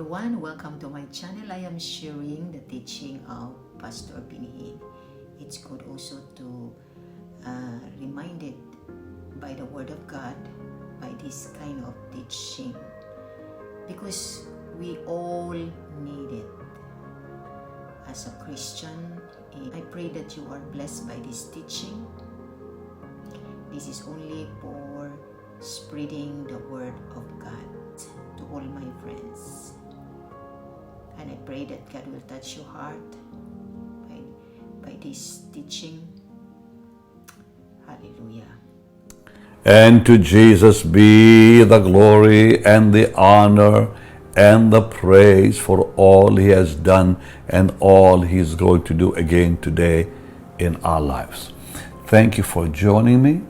everyone, welcome to my channel. I am sharing the teaching of Pastor Hinn. It's good also to reminded by the Word of God by this kind of teaching because we all need it. As a Christian, I pray that you are blessed by this teaching. This is only for spreading the Word of God to all my friends. And I pray that God will touch your heart by this teaching. Hallelujah. And to Jesus be the glory and the honor and the praise for all He has done and all He's going to do again today in our lives. Thank you for joining me.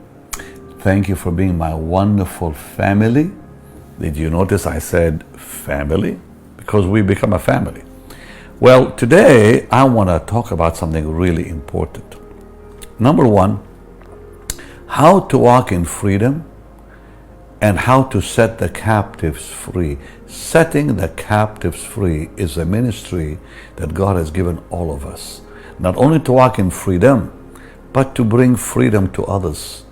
Thank you for being my wonderful family. Did you notice I said family? Because we become a family. Well, today I want to talk about something really important. Number one, how to walk in freedom and how to set the captives free. Setting the captives free is a ministry that God has given all of us. Not only to walk in freedom, but to bring freedom to others.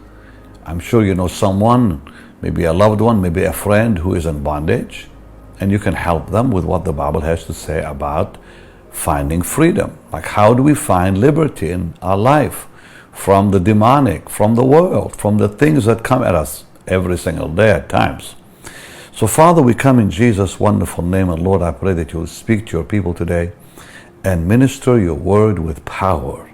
I'm sure you know someone, maybe a loved one, maybe a friend who is in bondage, and you can help them with what the Bible has to say about finding freedom. Like, how do we find liberty in our life from the demonic, from the world, from the things that come at us every single day at times. So Father, we come in Jesus' wonderful name, and Lord, I pray that you will speak to your people today and minister your word with power,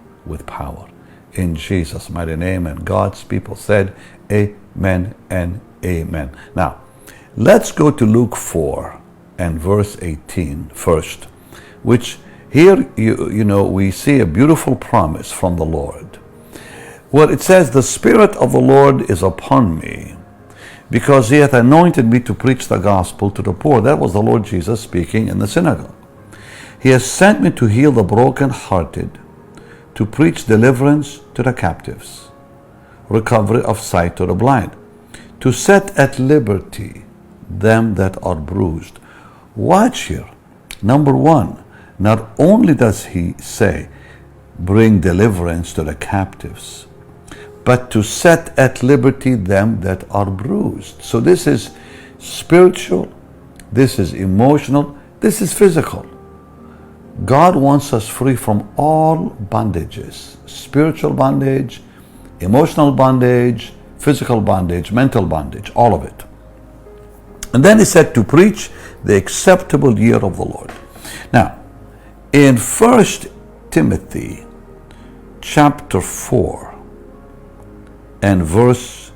in Jesus' mighty name. And God's people said, amen and amen. Now, let's go to Luke 4 and verse 18 first, which here, you know, we see a beautiful promise from the Lord. Well, it says, the Spirit of the Lord is upon me, because He hath anointed me to preach the gospel to the poor. That was the Lord Jesus speaking in the synagogue. He has sent me to heal the brokenhearted, to preach deliverance to the captives, recovery of sight to the blind, to set at liberty them that are bruised. Watch here. Number one, not only does He say, bring deliverance to the captives, but to set at liberty them that are bruised. So this is spiritual, this is emotional, this is physical. God wants us free from all bondages: spiritual bondage, emotional bondage, physical bondage, mental bondage, all of it. And then He said to preach the acceptable year of the Lord. Now, in 1 Timothy chapter 4 and verse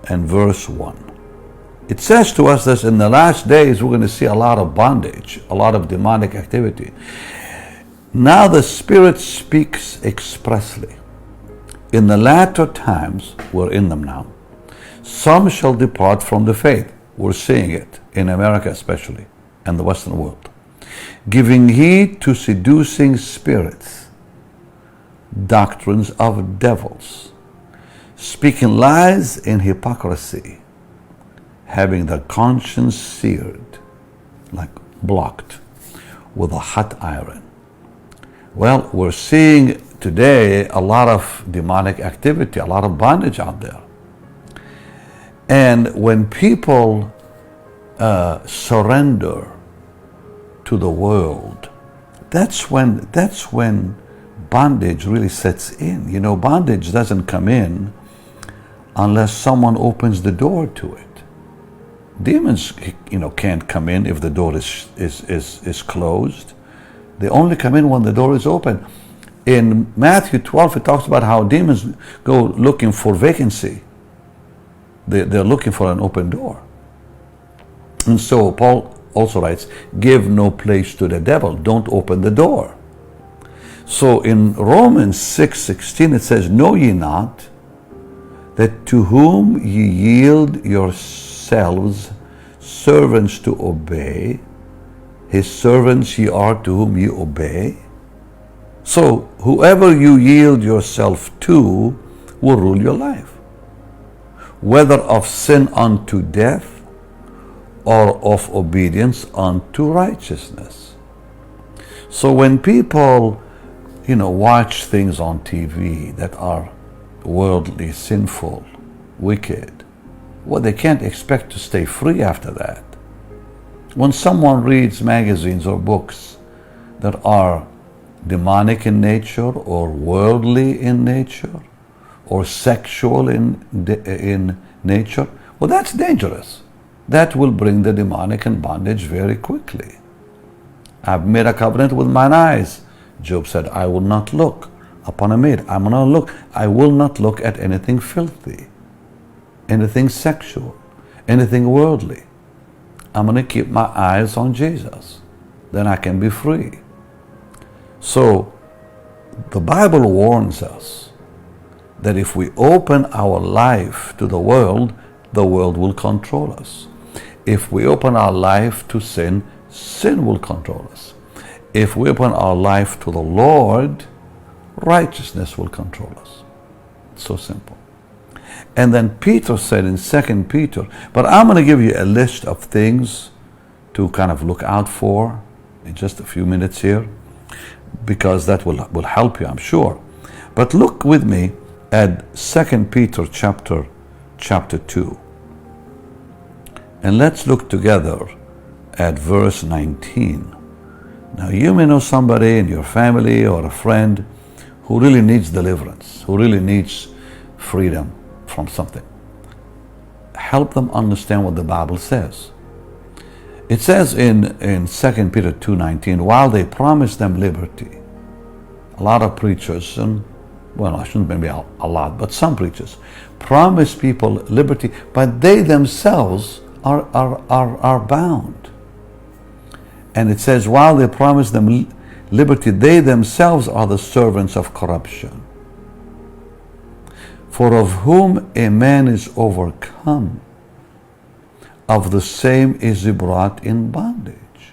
1, it says to us that in the last days we're going to see a lot of bondage, a lot of demonic activity. Now the Spirit speaks expressly. In the latter times, we're in them now, some shall depart from the faith. We're seeing it in America especially, and the Western world. Giving heed to seducing spirits, doctrines of devils, speaking lies in hypocrisy, having their conscience seared, like blocked with a hot iron. Well, we're seeing today a lot of demonic activity, a lot of bondage out there. And when people surrender to the world, that's when bondage really sets in. You know, bondage doesn't come in unless someone opens the door to it. Demons, you know, can't come in if the door is closed. They only come in when the door is open. In Matthew 12, it talks about how demons go looking for vacancy. They're looking for an open door. And so Paul also writes, give no place to the devil. Don't open the door. So in Romans 6:16, it says, know ye not that to whom ye yield yourselves servants to obey, His servants ye are to whom ye obey? So whoever you yield yourself to will rule your life, whether of sin unto death or of obedience unto righteousness. So when people, watch things on TV that are worldly, sinful, wicked, well, they can't expect to stay free after that. When someone reads magazines or books that are demonic in nature or worldly in nature or sexual in nature, well, that's dangerous. That will bring the demonic and bondage very quickly. I've made a covenant with mine eyes. Job said, I will not look upon a maid. I will not look at anything filthy, anything sexual, anything worldly. I'm going to keep my eyes on Jesus. Then I can be free. So the Bible warns us that if we open our life to the world will control us. If we open our life to sin, sin will control us. If we open our life to the Lord, righteousness will control us. So simple. And then Peter said in 2 Peter, but I'm going to give you a list of things to kind of look out for in just a few minutes here, because that will help you, I'm sure. But look with me at 2 Peter chapter 2. And let's look together at verse 19. Now you may know somebody in your family or a friend who really needs deliverance, who really needs freedom from something. Help them understand what the Bible says. It says in 2 Peter 2:19, while they promise them liberty, a lot of preachers, and well, I shouldn't maybe a lot, but some preachers promise people liberty, but they themselves are bound. And it says, while they promise them liberty, they themselves are the servants of corruption. For of whom a man is overcome, of the same is he brought in bondage.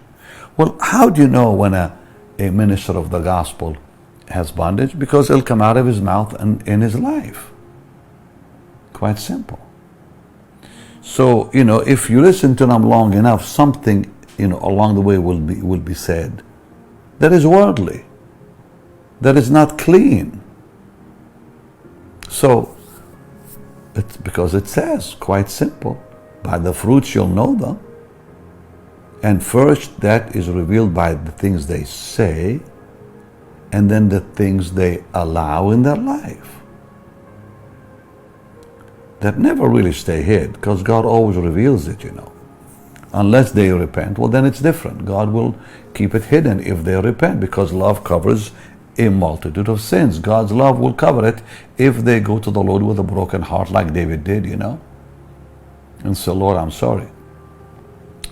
Well, how do you know when a minister of the gospel has bondage? Because it'll come out of his mouth and in his life. Quite simple. So, if you listen to them long enough, something, along the way will be said that is worldly, that is not clean. So, it's because it says, quite simple, by the fruits you'll know them. And first, that is revealed by the things they say, and then the things they allow in their life. That never really stay hid, because God always reveals it, Unless they repent, well, then it's different. God will keep it hidden if they repent, because love covers a multitude of sins. God's love will cover it if they go to the Lord with a broken heart like David did, and say, Lord, I'm sorry.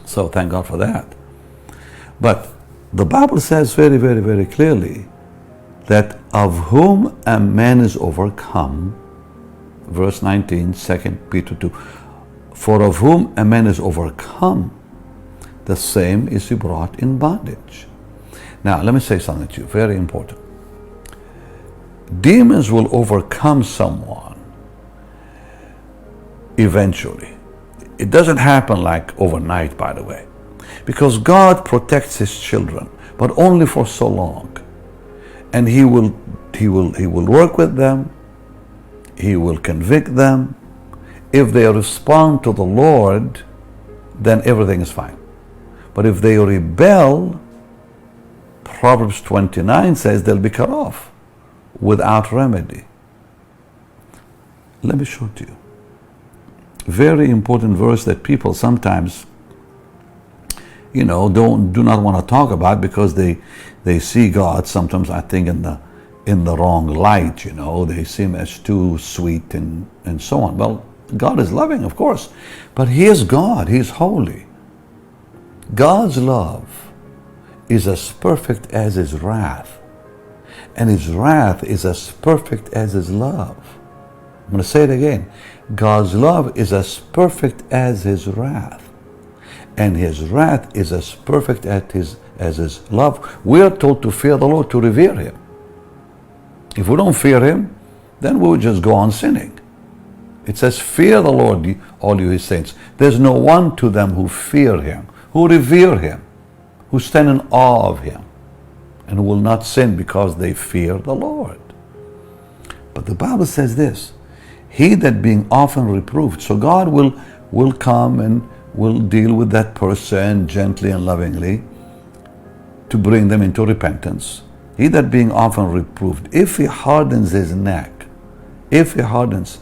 So thank God for that. But the Bible says very, very, very clearly that of whom a man is overcome, verse 19, 2 Peter 2, for of whom a man is overcome, the same is he brought in bondage. Now, let me say something to you, very important. Demons will overcome someone eventually. It doesn't happen like overnight, by the way, because God protects his children, but only for so long. And he will work with them. He will convict them. If they respond to the Lord, then everything is fine. But if they rebel, Proverbs 29 says they'll be cut off without remedy. Let me show it to you. Very important verse that people sometimes, do not want to talk about, because they see God sometimes, I think, in the wrong light. They see him as too sweet and so on. Well, God is loving, of course, but he is God. He is holy. God's love is as perfect as his wrath, and his wrath is as perfect as his love. I'm going to say it again. God's love is as perfect as his wrath, and his wrath is as perfect as his love. We are told to fear the Lord, to revere him. If we don't fear him, then we'll just go on sinning. It says, fear the Lord, all you his saints. There's no one to them who fear him, who revere him, who stand in awe of him, and who will not sin because they fear the Lord. But the Bible says this, he that being often reproved, so God will come and will deal with that person gently and lovingly to bring them into repentance. He that being often reproved, if he hardens his neck, if he hardens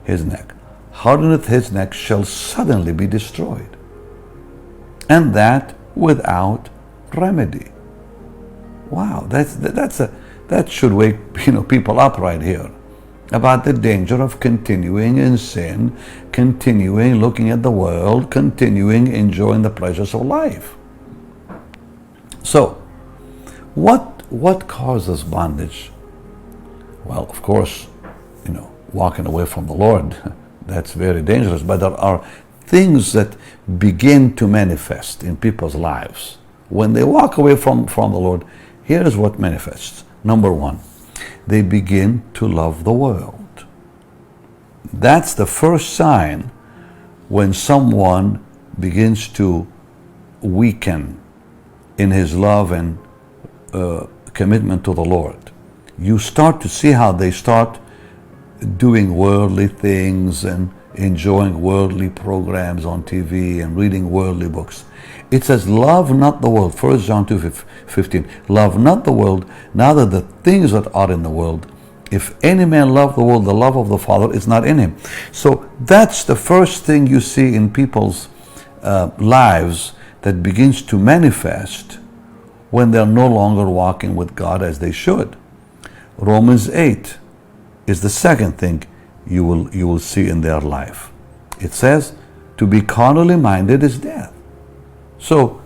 his neck, hardeneth his neck, shall suddenly be destroyed, and that without remedy. Wow, that should wake people up right here about the danger of continuing in sin, continuing looking at the world, continuing enjoying the pleasures of life. So, what causes bondage? Well, of course, walking away from the Lord, that's very dangerous, but there are things that begin to manifest in people's lives. When they walk away from the Lord, here's what manifests. Number one, they begin to love the world. That's the first sign when someone begins to weaken in his love and commitment to the Lord. You start to see how they start doing worldly things and enjoying worldly programs on TV and reading worldly books. It says, love not the world. 1 John 2:15. Love not the world, neither the things that are in the world. If any man love the world, the love of the Father is not in him. So that's the first thing you see in people's lives that begins to manifest when they're no longer walking with God as they should. Romans 8 is the second thing you will see in their life. It says, to be carnally minded is death. So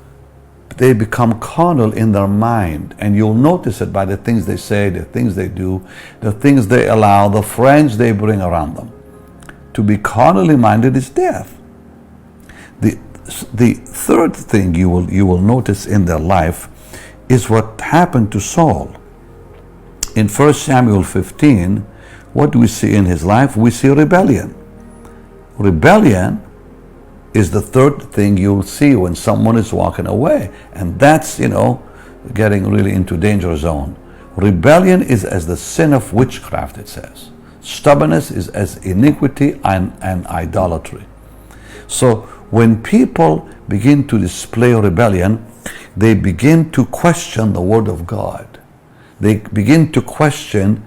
they become carnal in their mind, and you'll notice it by the things they say, the things they do, the things they allow, the friends they bring around them. To be carnally minded is death. The third thing you will notice in their life is what happened to Saul. In 1 Samuel 15, what do we see in his life? We see rebellion. Rebellion is the third thing you'll see when someone is walking away. And that's, getting really into danger zone. Rebellion is as the sin of witchcraft, it says. Stubbornness is as iniquity and idolatry. So when people begin to display rebellion, they begin to question the Word of God. They begin to question,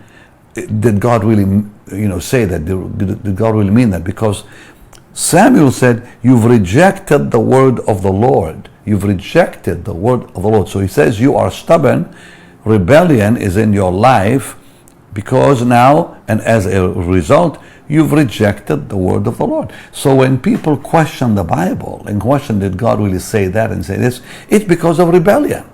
did God really, say that? Did God really mean that? Because Samuel said, you've rejected the word of the Lord. You've rejected the word of the Lord. So he says you are stubborn. Rebellion is in your life because now, and as a result, you've rejected the word of the Lord. So when people question the Bible and question, did God really say that and say this? It's because of rebellion.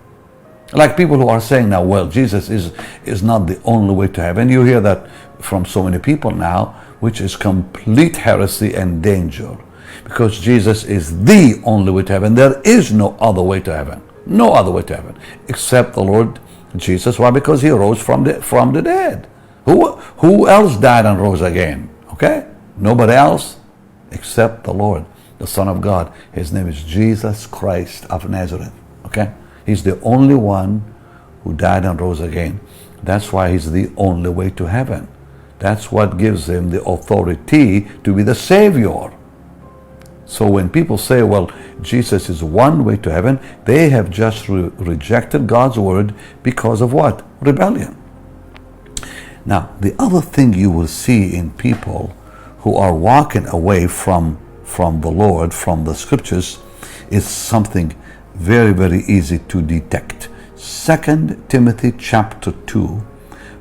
Like people who are saying now, well, Jesus is not the only way to heaven. You hear that from so many people now, which is complete heresy and danger. Because Jesus is the only way to heaven. There is no other way to heaven. No other way to heaven. Except the Lord Jesus. Why? Because he rose from the dead. Who else died and rose again? Okay? Nobody else except the Lord, the Son of God. His name is Jesus Christ of Nazareth. Okay? He's the only one who died and rose again. That's why he's the only way to heaven. That's what gives him the authority to be the Savior. So when people say, well, Jesus is one way to heaven, they have just rejected God's word because of what? Rebellion. Now, the other thing you will see in people who are walking away from the Lord, from the scriptures, is something very, very easy to detect. 2 Timothy chapter 2,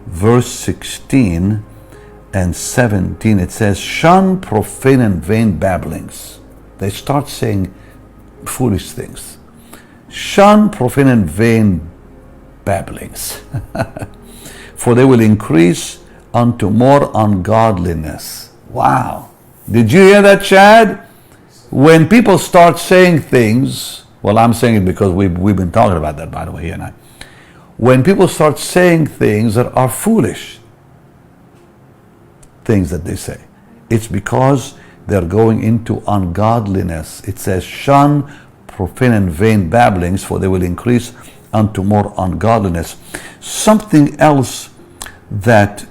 verse 16 and 17, it says, shun profane and vain babblings. They start saying foolish things. Shun profane and vain babblings, for they will increase unto more ungodliness. Wow. Did you hear that, Chad? When people start saying things, well, I'm saying it because we've been talking about that, by the way, he and I. When people start saying things that are foolish, things that they say, It's because they're going into ungodliness. It says, shun profane and vain babblings, for they will increase unto more ungodliness. Something else that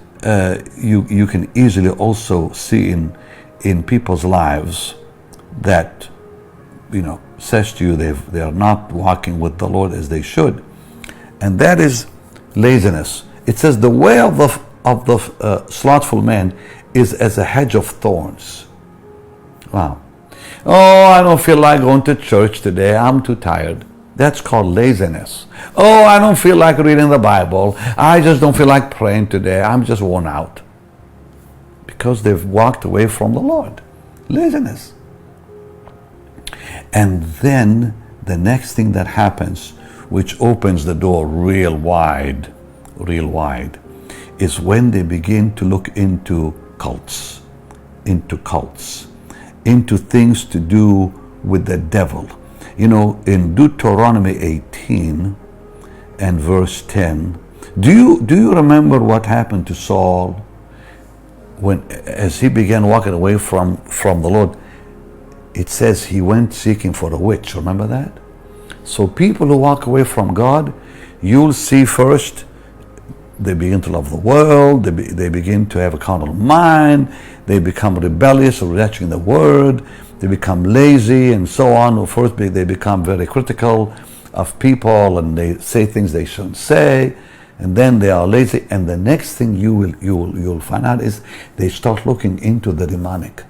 you can easily also see in people's lives that says to you they are not walking with the Lord as they should, and that is laziness. It says the way of the slothful man is as a hedge of thorns. Wow. Oh, I don't feel like going to church today. I'm too tired. That's called laziness. Oh, I don't feel like reading the Bible. I just don't feel like praying today. I'm just worn out. Because they've walked away from the Lord. Laziness. And then the next thing that happens, which opens the door real wide, is when they begin to look into cults, into things to do with the devil. In Deuteronomy 18 and verse 10, do you remember what happened to Saul as he began walking away from the Lord? It says he went seeking for a witch. Remember that? So people who walk away from God, you'll see first they begin to love the world, they begin to have a carnal mind, they become rebellious or rejecting the word, they become lazy and so on. First they become very critical of people and they say things they shouldn't say, and then they are lazy, and the next thing you'll find out is they start looking into the demonic.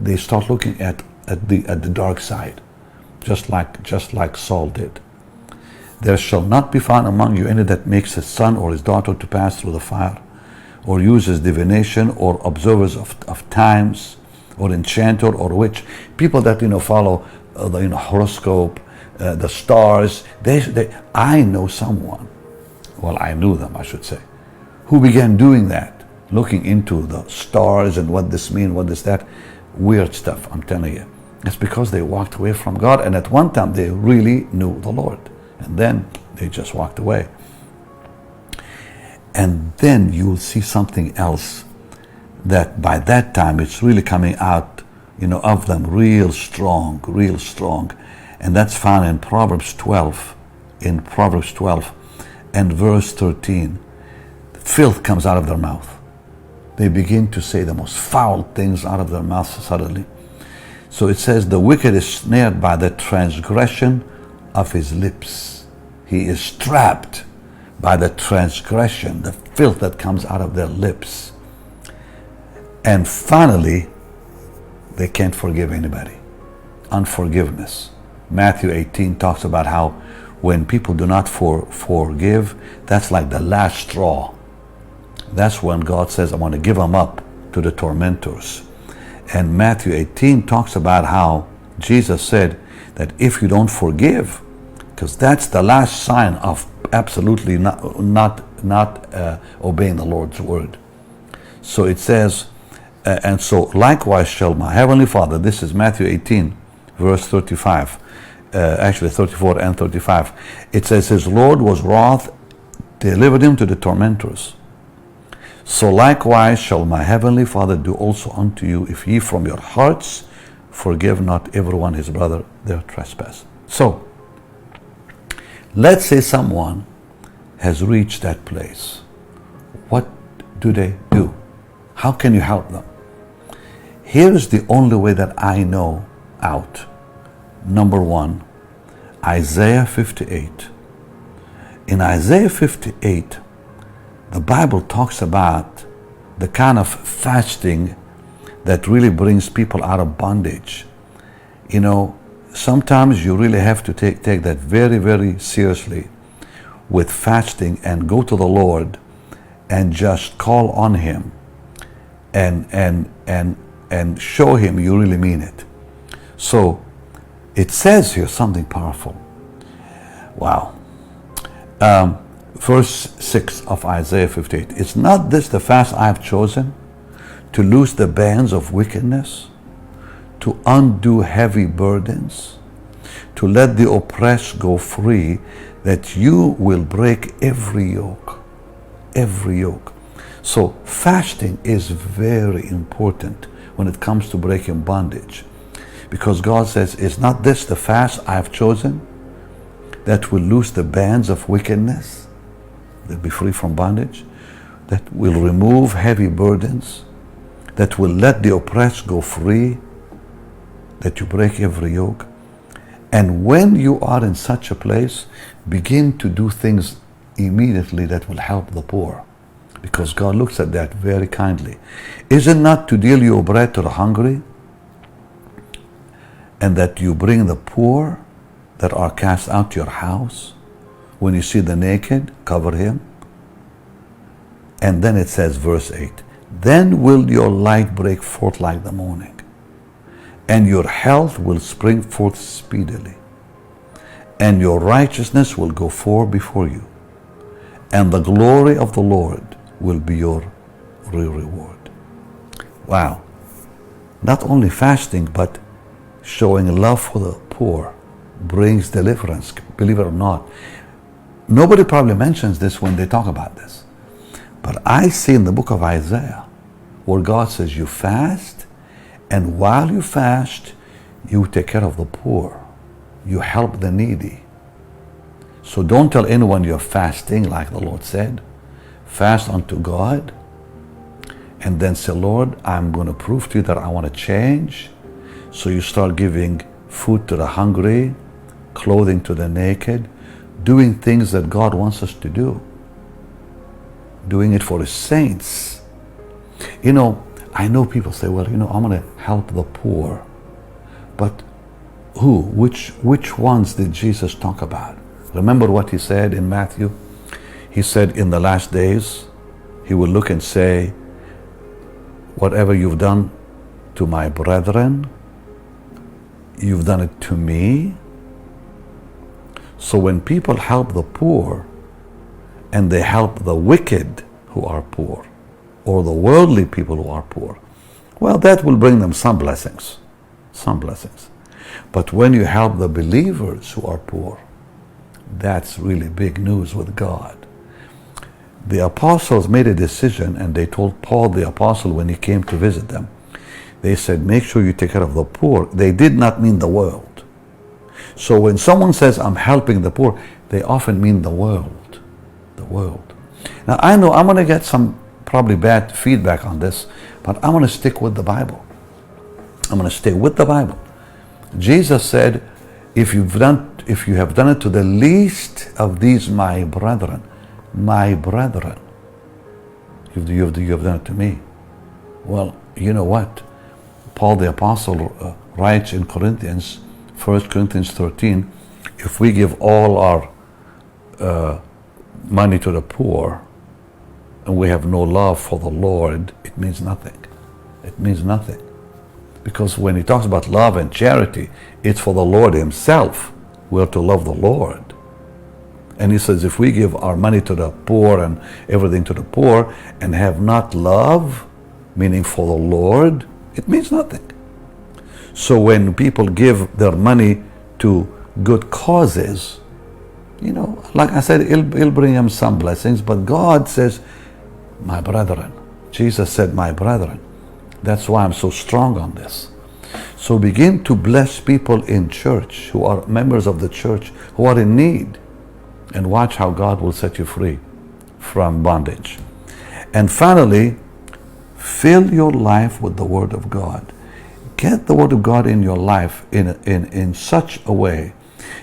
They start looking at the dark side, just like Saul did. There shall not be found among you any that makes his son or his daughter to pass through the fire, or uses divination, or observers of times, or enchanter, or witch. People that follow the horoscope, the stars. I know someone. Well, I knew them, I should say, who began doing that, looking into the stars and what this means, what this that, weird stuff. I'm telling you, it's because they walked away from God, and at one time they really knew the Lord. And then they just walked away. And then you'll see something else that by that time it's really coming out, of them real strong. And that's found in Proverbs 12. In Proverbs 12 and verse 13. Filth comes out of their mouth. They begin to say the most foul things out of their mouths suddenly. So it says, the wicked is snared by the transgression of his lips. He is trapped by the transgression, the filth that comes out of their lips. And finally, they can't forgive anybody. Unforgiveness. Matthew 18 talks about how when people do not forgive, that's like the last straw. That's when God says, I want to give them up to the tormentors. And Matthew 18 talks about how Jesus said that if you don't forgive, because that's the last sign of absolutely not obeying the Lord's word. So it says, and so likewise shall my heavenly Father, this is Matthew 18, verse 35, actually 34 and 35. It says, his Lord was wroth, delivered him to the tormentors. So likewise shall my heavenly Father do also unto you, if ye from your hearts forgive not everyone his brother their trespass. So, let's say someone has reached that place. What do they do? How can you help them? Here's the only way that I know out. Number one, Isaiah 58. In Isaiah 58, the Bible talks about the kind of fasting that really brings people out of bondage. Sometimes you really have to take that very, very seriously with fasting and go to the Lord and just call on him and show him you really mean it. So it says here something powerful. Wow. Verse 6 of Isaiah 58. Is not this the fast I have chosen, to loose the bands of wickedness, to undo heavy burdens, to let the oppressed go free, that you will break every yoke. Every yoke. So fasting is very important when it comes to breaking bondage. Because God says, is not this the fast I have chosen that will loose the bands of wickedness, that be free from bondage, that will remove heavy burdens, that will let the oppressed go free, that you break every yoke. And when you are in such a place, begin to do things immediately that will help the poor, because God looks at that very kindly. Is it not to deal your bread to the hungry, and that you bring the poor that are cast out to your house? When you see the naked, cover him. And then it says, verse 8, then will your light break forth like the morning, and your health will spring forth speedily, and your righteousness will go forth before you, and the glory of the Lord will be your reward. Wow. Not only fasting, but showing love for the poor brings deliverance, believe it or not. Nobody probably mentions this when they talk about this. But I see in the book of Isaiah where God says you fast, and while you fast, you take care of the poor. You help the needy. So don't tell anyone you're fasting, like the Lord said. Fast unto God, and then say, Lord, I'm going to prove to you that I want to change. So you start giving food to the hungry, clothing to the naked, doing things that God wants us to do. Doing it for His saints. You know, I know people say, well, I'm going to help the poor. But who? Which ones did Jesus talk about? Remember what He said in Matthew? He said in the last days, He will look and say, whatever you've done to my brethren, you've done it to me. So when people help the poor, and they help the wicked who are poor, or the worldly people who are poor, well, that will bring them some blessings. Some blessings. But when you help the believers who are poor, that's really big news with God. The apostles made a decision, and they told Paul the apostle when he came to visit them, they said, make sure you take care of the poor. They did not mean the world. So when someone says, I'm helping the poor, they often mean the world. The world. Now I know I'm going to get some probably bad feedback on this, but I'm going to stick with the Bible. I'm going to stay with the Bible. Jesus said, if you have done it to the least of these my brethren, you have done it to me. Well, you know what? Paul the apostle writes in Corinthians, 1 Corinthians 13, if we give all our money to the poor and we have no love for the Lord, it means nothing. It means nothing. Because when he talks about love and charity, it's for the Lord Himself. We're to love the Lord. And he says, if we give our money to the poor and everything to the poor and have not love, meaning for the Lord, it means nothing. So when people give their money to good causes, like I said, it'll bring them some blessings, but God says, my brethren. Jesus said, my brethren. That's why I'm so strong on this. So begin to bless people in church who are members of the church, who are in need, and watch how God will set you free from bondage. And finally, fill your life with the Word of God. Get the Word of God in your life in such a way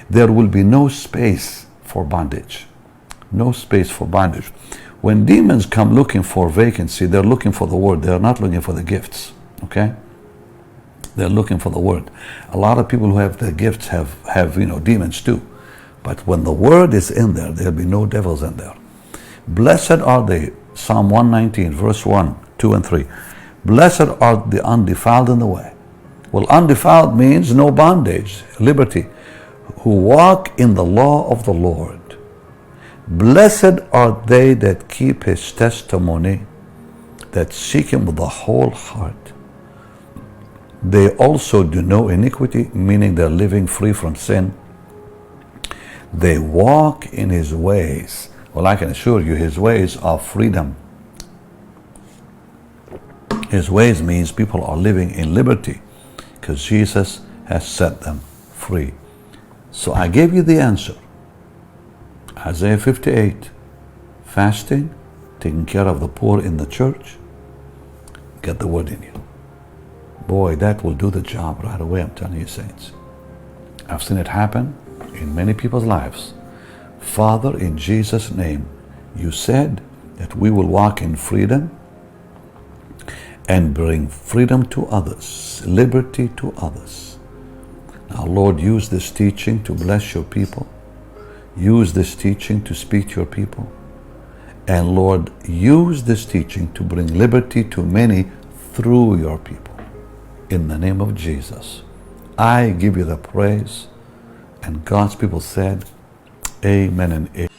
there will be no space for bondage. No space for bondage. When demons come looking for vacancy, they're looking for the Word. They're not looking for the gifts. Okay? They're looking for the Word. A lot of people who have the gifts have demons too. But when the Word is in there, there'll be no devils in there. Blessed are they, Psalm 119, verse 1, 2, and 3. Blessed are the undefiled in the way. Well, undefiled means no bondage, liberty, who walk in the law of the Lord. Blessed are they that keep His testimony, that seek Him with the whole heart. They also do no iniquity, meaning they're living free from sin. They walk in His ways. Well, I can assure you, His ways are freedom. His ways means people are living in liberty because Jesus has set them free. So I gave you the answer. Isaiah 58, fasting, taking care of the poor in the church, get the word in you. Boy, that will do the job right away, I'm telling you, saints. I've seen it happen in many people's lives. Father, in Jesus' name, you said that we will walk in freedom and bring freedom to others, liberty to others. Now, Lord, use this teaching to bless your people. Use this teaching to speak to your people. And Lord, use this teaching to bring liberty to many through your people. In the name of Jesus, I give you the praise. And God's people said, Amen and amen.